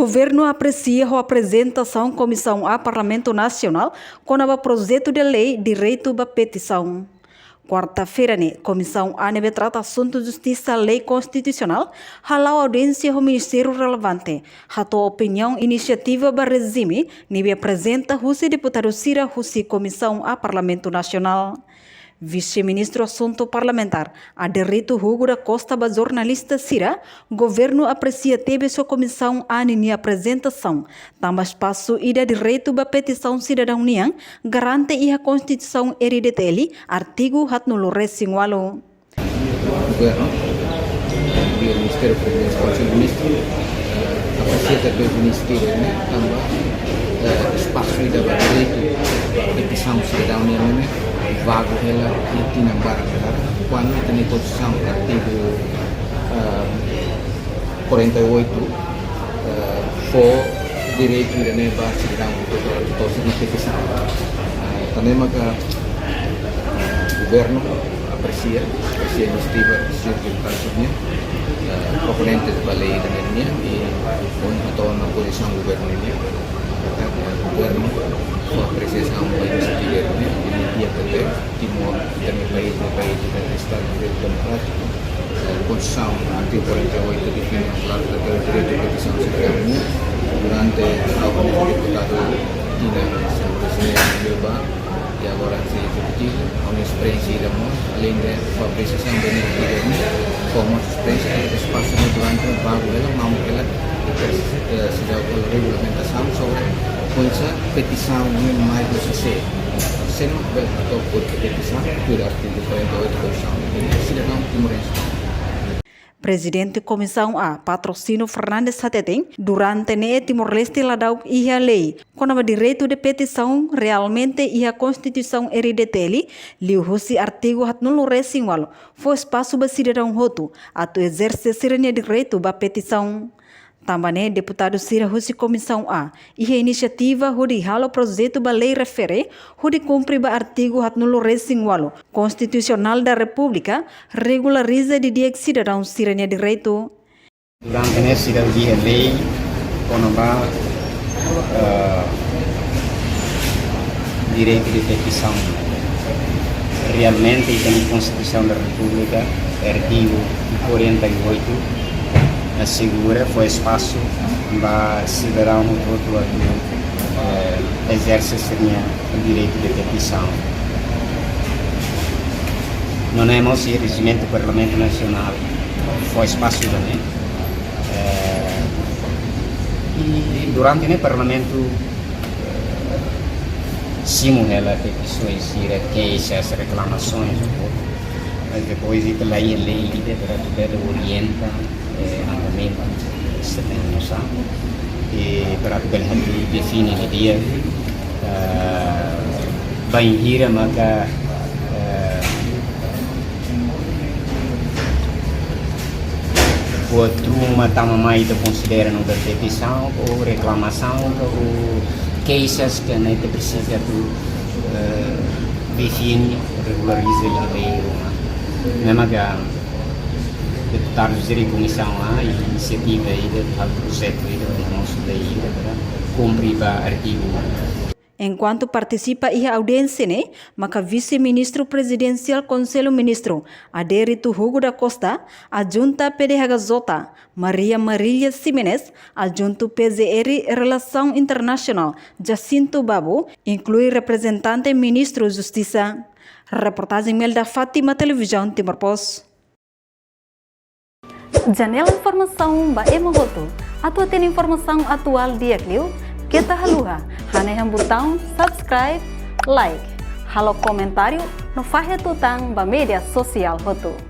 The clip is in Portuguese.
Governo aprecia a apresentação Comissão a Parlamento Nacional com o projeto de lei direito à petição. Quarta-feira, Comissão ANB trata assunto Justiça Lei Constitucional, halau audiência ao Ministério relevante, ratou opinião iniciativa para regime, nível apresenta o deputado Cira Husi Comissão a Parlamento Nacional. Vice-ministro Assunto Parlamentar, Aderito Hugo da Costa, jornalista Cira, governo aprecia teve sua comissão a apresentação, também espaço e da direito da petição cidadania, garante a Constituição hereditele, artigo hatnulo resingualo. Governo, via Ministério Presidencial, Conselho Ministro, aprecia também o Ministério, também espaço e da direito da petição cidadania, vago ela e tinha barra quando tem posição artigo 48 for direito de neva cidadão tosse de petição também o governo aprecia a iniciativa circunstancial proponentes da lei da linha e atau na posição do governo o governo sua apreciação da iniciativa dia também timor também país do Estado de Direito Democrático Constituição artigo 48 define o direito de petição cidadania durante a audiência do deputado Tina São Presidente Lioba e agora se executivo a uma experiência da mão além da apreciação da iniciativa como experiência de espaço durante o vago ela não ela se dá a regulamentação sobre coisa petição não mais do CC sendo atau petição do artigo 48 da Constituição cidadão timorense. Presidente Comissão A, Patrocínio Fernandes Satetem, durante ne Timor-Leste ladau ia lei, com o direito de petição realmente ia Constituição hereditele, liu husi artigo hatnulo resingualo, foi espaço ba cidadão roto, atu exercer direito ba petição. Também deputado Cira Husi Comissão A, e a iniciativa hudi halo projeto ba lei refere, hudi cumpre ba artigo hatnulo resingualo, Constitucional da República, regulariza de dia cidadão siranya direito. Durante nesse dia lei, quando ba direito de petição, realmente tem Constituição da República, artigo 48, assegura foi espaço para cidadão todo exercer o direito de petição. Não é mais o regimento do Parlamento Nacional, foi espaço também. E durante o Parlamento simula petições, queixas, reclamações, mas depois a lei para orienta andamento esta noção e para que define o dia bem hira maka outro matama mais da considera no da petição ou reclamação ou queixas que não precisa do define regulariza a lei mesmo que deputados de comissão a iniciativa do projeto do nosso lei para cumprir o artigo. Enquanto participa a audiência, maka vice-ministro presidencial Conselho Ministro, Aderito Hugo da Costa, adjunta PDHJ, Maria Marília Ximenes, adjunto PZR Relação Internacional, Jacinto Babu, inclui representante ministro Justiça. Reportagem Melda Fátima, Televisão Timor-Post. Janela Informação ba Emogoto. Atua tem informação atual dia Clio. Kita haluha. Haneham botão subscribe, like. Halo comentário no Fahia Tutang ba media sosial Hoto.